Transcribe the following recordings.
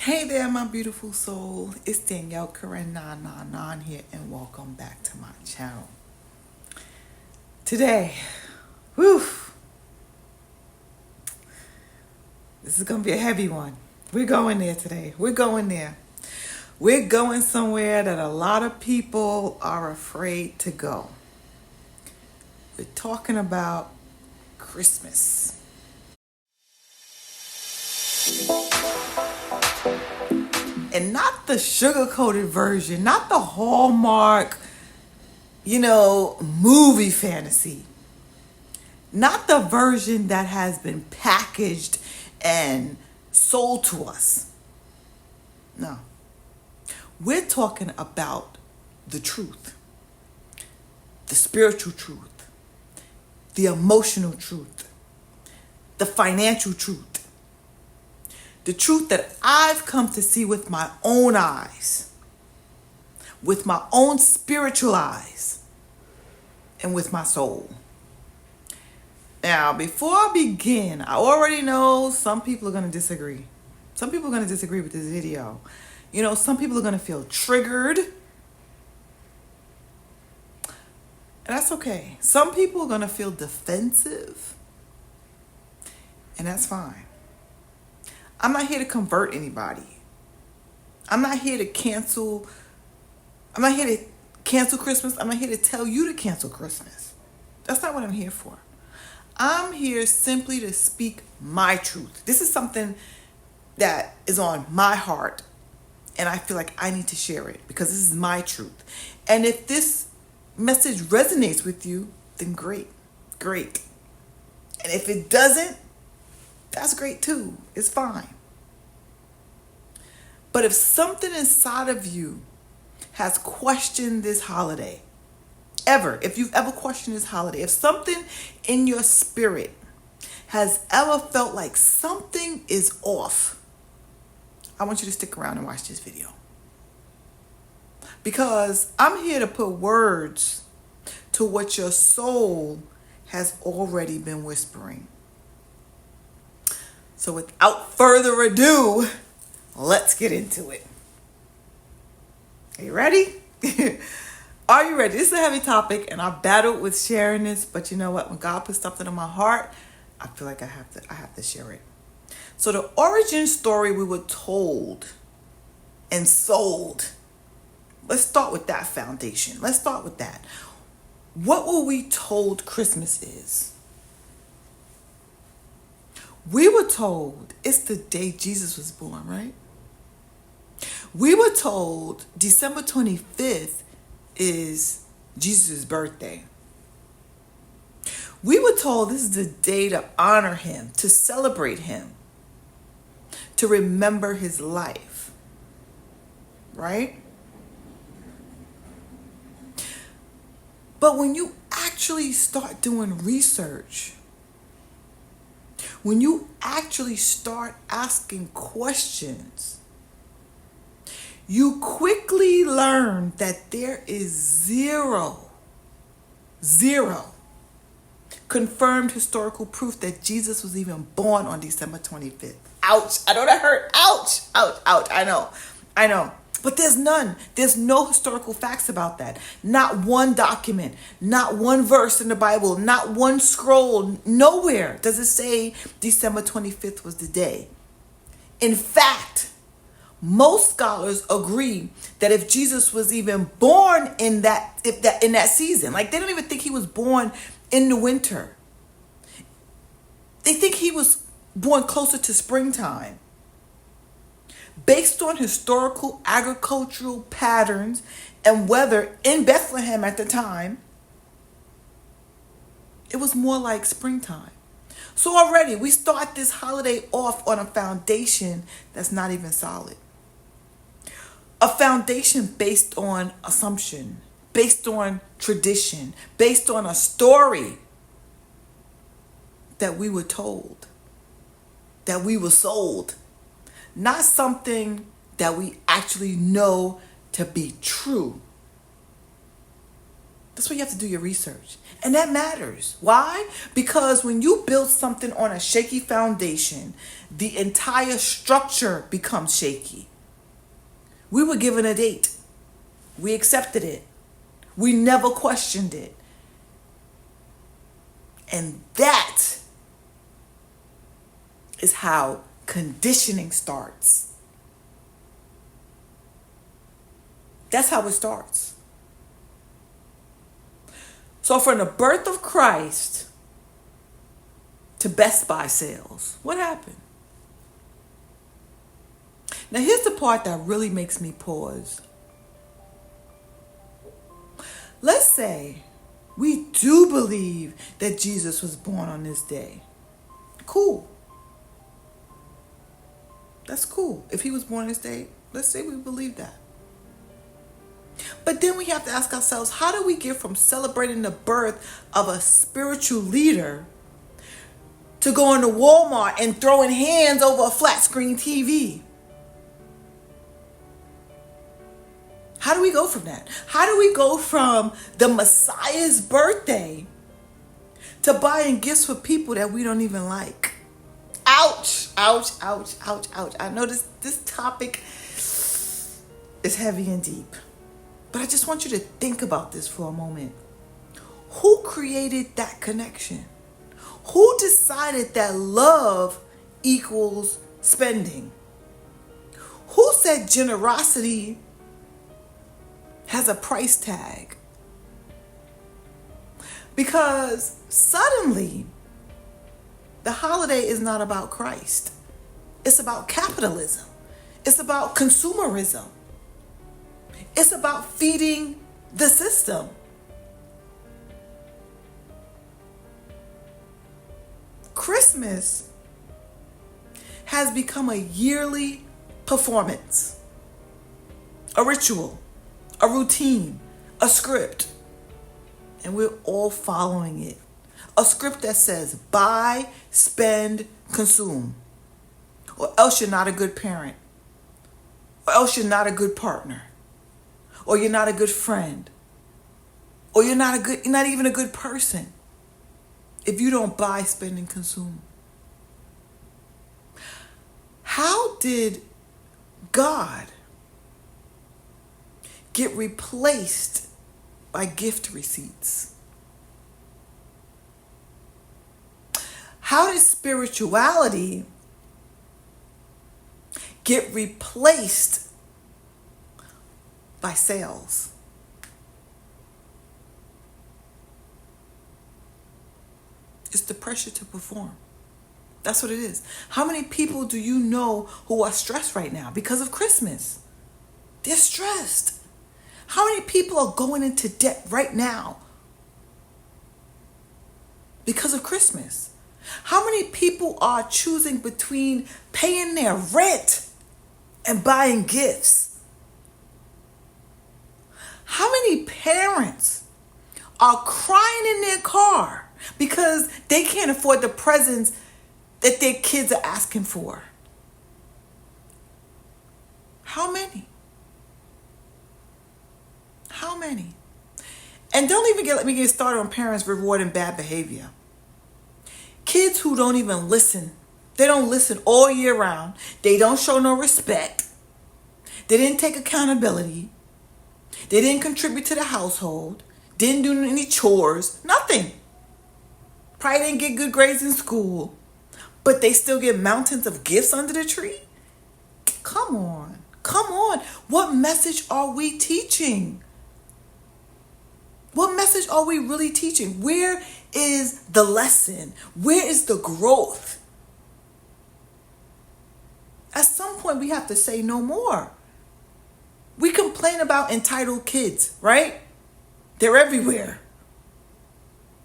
Hey there, my beautiful soul. It's Danielle Corinne 999 here, and welcome back to my channel. Today, whew, this is going to be a heavy one. We're going there today. We're going there. We're going somewhere that a lot of people are afraid to go. We're talking about Christmas. And not the sugar-coated version, not the Hallmark, movie fantasy. Not the version that has been packaged and sold to us. No. We're talking about the truth, the spiritual truth, the emotional truth, the financial truth. The truth that I've come to see with my own eyes, with my own spiritual eyes, and with my soul. Now, before I begin, I already know some people are going to disagree. Some people are going to disagree with this video. Some people are going to feel triggered. And that's okay. Some people are going to feel defensive. And that's fine. I'm not here to convert anybody. I'm not here to cancel Christmas. I'm not here to tell you to cancel Christmas. That's not what I'm here for. I'm here simply to speak my truth. This is something that is on my heart, and I feel like I need to share it because this is my truth. And if this message resonates with you, then great. And if it doesn't, that's great too. It's fine. But if something inside of you has questioned this holiday, if you've ever questioned this holiday, if something in your spirit has ever felt like something is off, I want you to stick around and watch this video. Because I'm here to put words to what your soul has already been whispering. So without further ado, let's get into it. Are you ready? Are you ready? This is a heavy topic, and I battled with sharing this, but you know what? When God puts something on my heart, I feel like I have to share it. So the origin story we were told and sold. Let's start with that foundation. Let's start with that. What were we told Christmas is? We were told it's the day Jesus was born, right? We were told December 25th is Jesus' birthday. We were told this is the day to honor him, to celebrate him, to remember his life, right? But when you actually start doing research, when you actually start asking questions, you quickly learn that there is zero confirmed historical proof that Jesus was even born on December 25th. Ouch. I know that hurt. Ouch. I know. But there's none. There's no historical facts about that. Not one document, not one verse in the Bible, not one scroll. Nowhere does it say December 25th was the day. In fact, most scholars agree that if Jesus was even born in that season, like they don't even think he was born in the winter. They think he was born closer to springtime. Based on historical agricultural patterns and weather in Bethlehem at the time, it was more like springtime. So already we start this holiday off on a foundation that's not even solid. A foundation based on assumption, based on tradition, based on a story that we were told, that we were sold. Not something that we actually know to be true. That's why you have to do your research. And that matters. Why? Because when you build something on a shaky foundation, the entire structure becomes shaky. We were given a date. We accepted it. We never questioned it. And that is how conditioning starts. That's how it starts. So from the birth of Christ to Best Buy sales, what happened? Now here's the part that really makes me pause. Let's say we do believe that Jesus was born on this day. Cool. That's cool. If he was born on this day, let's say we believe that. But then we have to ask ourselves, how do we get from celebrating the birth of a spiritual leader to going to Walmart and throwing hands over a flat screen TV? How do we go from that? How do we go from the Messiah's birthday to buying gifts for people that we don't even like? Ouch, ouch, ouch, ouch, ouch. I know this topic is heavy and deep. But I just want you to think about this for a moment. Who created that connection? Who decided that love equals spending? Who said generosity has a price tag? Because suddenly, the holiday is not about Christ. It's about capitalism. It's about consumerism. It's about feeding the system. Christmas has become a yearly performance, a ritual, a routine, a script, and we're all following it. A script that says buy, spend, consume, or else you're not a good parent, or else you're not a good partner, or you're not a good friend, or you're not even a good person if you don't buy, spend, and consume. How did God get replaced by gift receipts? How did spirituality get replaced by sales? It's the pressure to perform. That's what it is. How many people do you know who are stressed right now because of Christmas? They're stressed. How many people are going into debt right now because of Christmas? How many people are choosing between paying their rent and buying gifts? How many parents are crying in their car because they can't afford the presents that their kids are asking for? How many? How many? And don't even let me get started on parents rewarding bad behavior. Kids who don't even listen. They don't listen all year round. They don't show no respect. They didn't take accountability. They didn't contribute to the household. Didn't do any chores. Nothing. Probably didn't get good grades in school. But they still get mountains of gifts under the tree? Come on. Come on. What message are we teaching? What message are we really teaching? Where is the lesson? Where is the growth? At some point, we have to say no more. We complain about entitled kids, right? They're everywhere.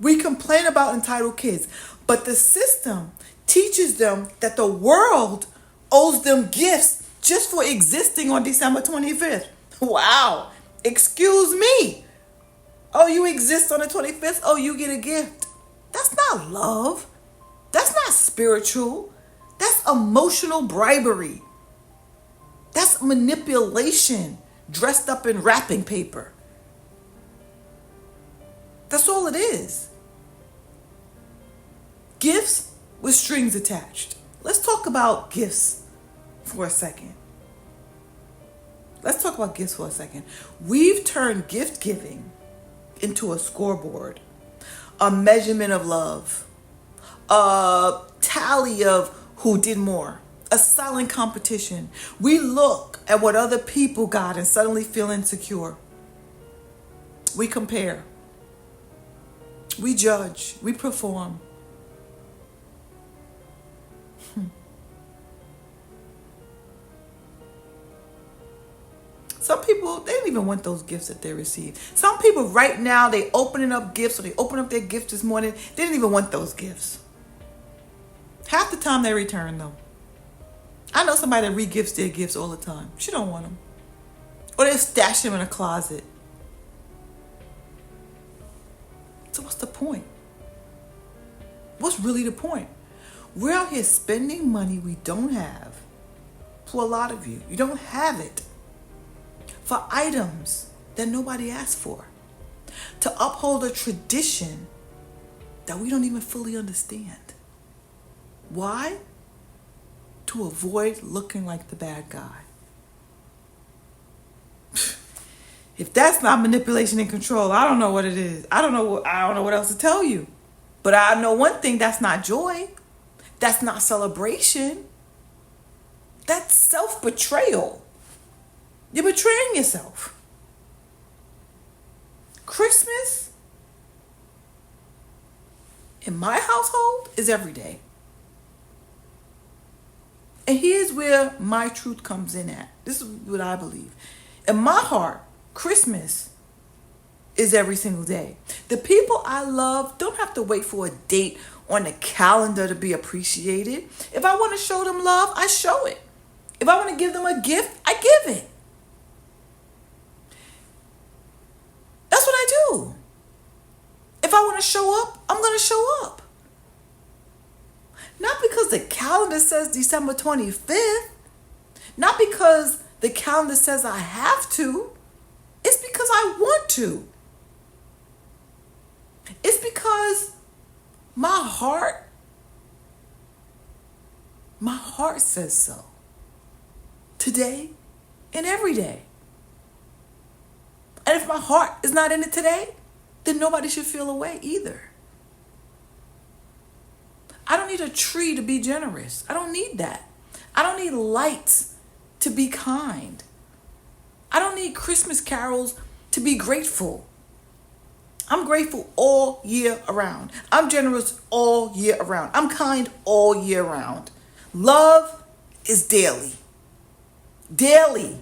We complain about entitled kids, but the system teaches them that the world owes them gifts just for existing on December 25th. Wow. Excuse me. Oh, you exist on the 25th? Oh, you get a gift. That's not love. That's not spiritual. That's emotional bribery. That's manipulation dressed up in wrapping paper. That's all it is. Gifts with strings attached. Let's talk about gifts for a second. We've turned gift giving into a scoreboard, a measurement of love, a tally of who did more, a silent competition. We look at what other people got and suddenly feel insecure. We compare. We judge. We perform. Some people, they don't even want those gifts that they receive. Some people right now, they opening up gifts, or they open up their gifts this morning. They didn't even want those gifts. Half the time they return them. I know somebody that re-gifts their gifts all the time. She don't want them. Or they stash them in a closet. So what's the point? What's really the point? We're out here spending money we don't have. For a lot of you, you don't have it. For items that nobody asked for. To uphold a tradition that we don't even fully understand. Why? To avoid looking like the bad guy. If that's not manipulation and control, I don't know what it is. I don't know what else to tell you. But I know one thing, that's not joy. That's not celebration. That's self-betrayal. You're betraying yourself. Christmas, in my household, is every day. And here's where my truth comes in at. This is what I believe. In my heart, Christmas is every single day. The people I love don't have to wait for a date on the calendar to be appreciated. If I want to show them love, I show it. If I want to give them a gift, I give it. That's what I do. If I want to show up, I'm going to show up. Not because the calendar says December 25th. Not because the calendar says I have to. It's because I want to. It's because my heart says so. Today and every day. And if my heart is not in it today, then nobody should feel away either. I don't need a tree to be generous. I don't need that. I don't need lights to be kind. I don't need Christmas carols to be grateful. I'm grateful all year around. I'm generous all year around. I'm kind all year round. Love is daily. Daily.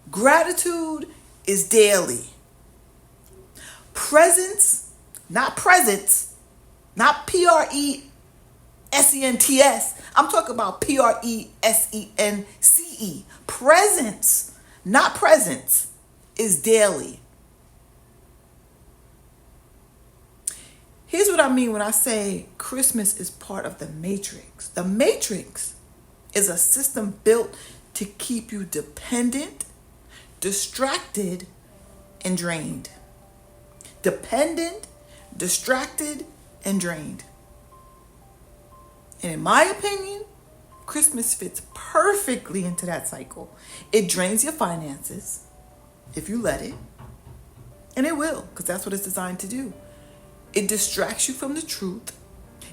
Gratitude is daily. Presence, not presents, not Presents. I'm talking about Presence. Presence, not presents, is daily. Here's what I mean when I say Christmas is part of the matrix. The matrix is a system built to keep you dependent, distracted, and drained. Dependent, distracted, and drained. And in my opinion, Christmas fits perfectly into that cycle. It drains your finances, if you let it. And it will, because that's what it's designed to do. It distracts you from the truth.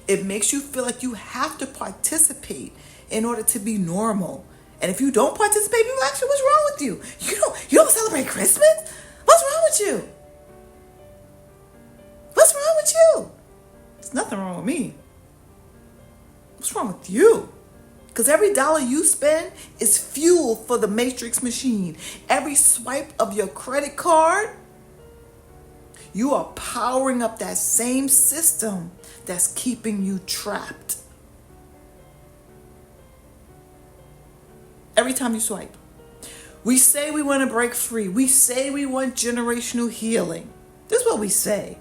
It makes you feel like you have to participate in order to be normal. And if you don't participate, people ask you, what's wrong with you? You don't celebrate Christmas? What's wrong with you? What's wrong with you? There's nothing wrong with me. What's wrong with you? Because every dollar you spend is fuel for the matrix machine. Every swipe of your credit card, you are powering up that same system that's keeping you trapped. Every time you swipe. We say we want to break free. We say we want generational healing. This is what we say.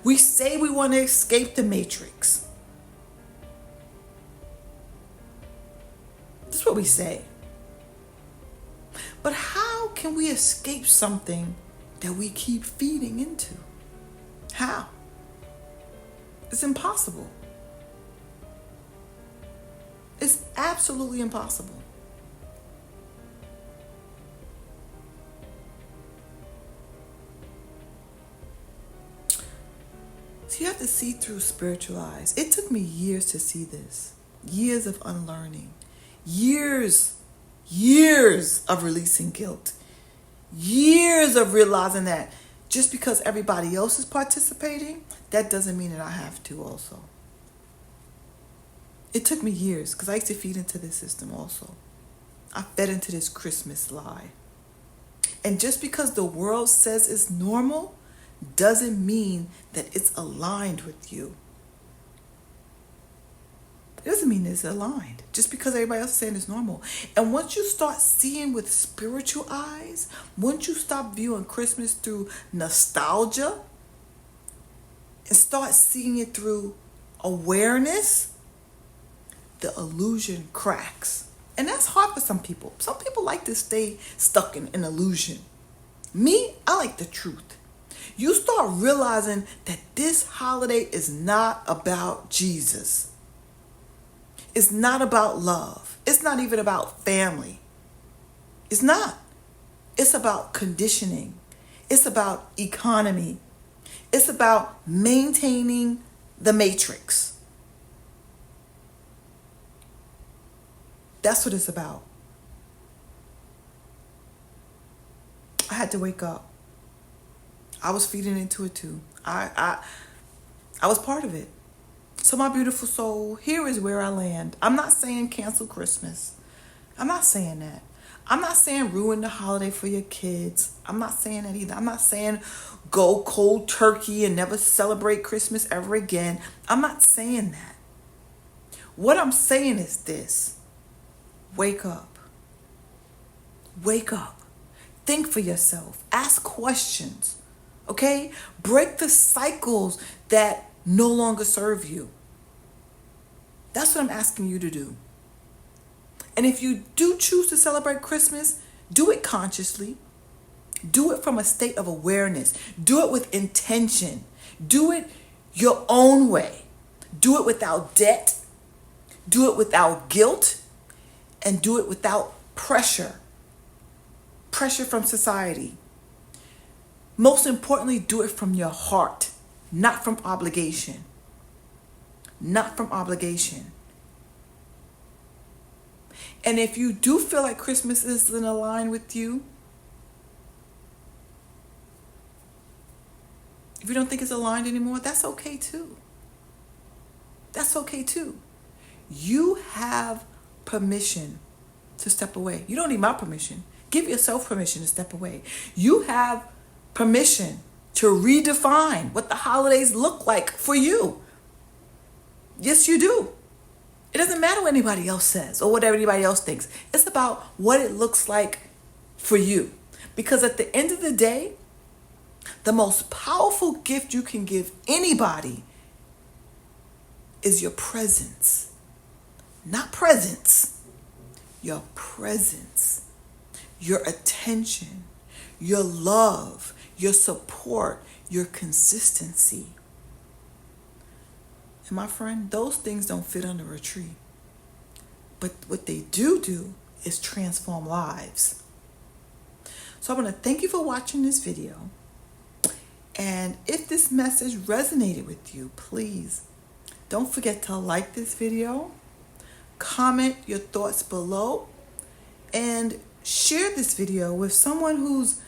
We say we want to escape the matrix. This is what we say. But how can we escape something that we keep feeding into? How? It's impossible. It's absolutely impossible. So you have to see through spiritual eyes. It took me years to see this. Years of unlearning. Years of releasing guilt. Years of realizing that just because everybody else is participating, that doesn't mean that I have to also. It took me years because I used to feed into this system also. I fed into this Christmas lie. And just because the world says it's normal doesn't mean that it's aligned with you. It doesn't mean it's aligned. Just because everybody else is saying it's normal. And once you start seeing with spiritual eyes, once you stop viewing Christmas through nostalgia and start seeing it through awareness, the illusion cracks. And that's hard for some people. Some people like to stay stuck in an illusion. Me, I like the truth. You start realizing that this holiday is not about Jesus. It's not about love. It's not even about family. It's not. It's about conditioning. It's about economy. It's about maintaining the matrix. That's what it's about. I had to wake up. I was feeding into it too. I was part of it. So my beautiful soul, here is where I land. I'm not saying cancel Christmas. I'm not saying that. I'm not saying ruin the holiday for your kids. I'm not saying that either. I'm not saying go cold turkey and never celebrate Christmas ever again. I'm not saying that. What I'm saying is this. Wake up. Wake up. Think for yourself. Ask questions. Okay? Break the cycles that no longer serve you. That's what I'm asking you to do. And if you do choose to celebrate Christmas, do it consciously. Do it from a state of awareness. Do it with intention. Do it your own way. Do it without debt. Do it without guilt. And do it without pressure. Pressure from society. Most importantly, do it from your heart, not from obligation. Not from obligation. And if you do feel like Christmas isn't aligned with you, if you don't think it's aligned anymore, that's okay too. That's okay too. You have permission to step away. You don't need my permission. Give yourself permission to step away. You have permission to redefine what the holidays look like for you. Yes, you do. It doesn't matter what anybody else says or what anybody else thinks. It's about what it looks like for you. Because at the end of the day, the most powerful gift you can give anybody is your presence. Not presents. Your presence. Your attention. Your love. Your support. Your consistency. And my friend, those things don't fit under a tree. But what they do is transform lives. So I want to thank you for watching this video. And if this message resonated with you, please don't forget to like this video, comment your thoughts below, and share this video with someone who's,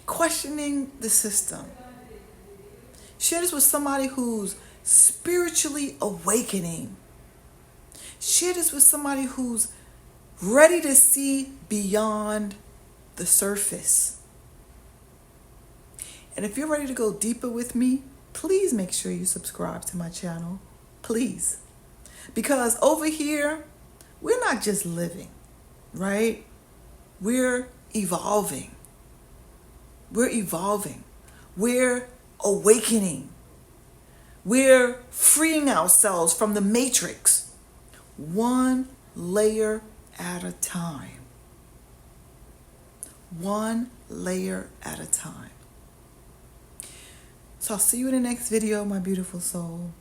questioning the system. Share this with somebody who's spiritually awakening. Share this with somebody who's ready to see beyond the surface. And if you're ready to go deeper with me, please make sure you subscribe to my channel. Please. Because over here, we're not just living, right? We're evolving. We're evolving. We're awakening. We're freeing ourselves from the matrix, one layer at a time. One layer at a time. So I'll see you in the next video, my beautiful soul.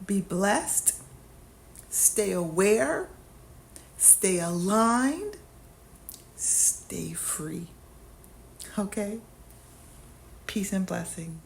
Be blessed. Stay aware. Stay aligned. Stay free. Okay? Peace and blessing.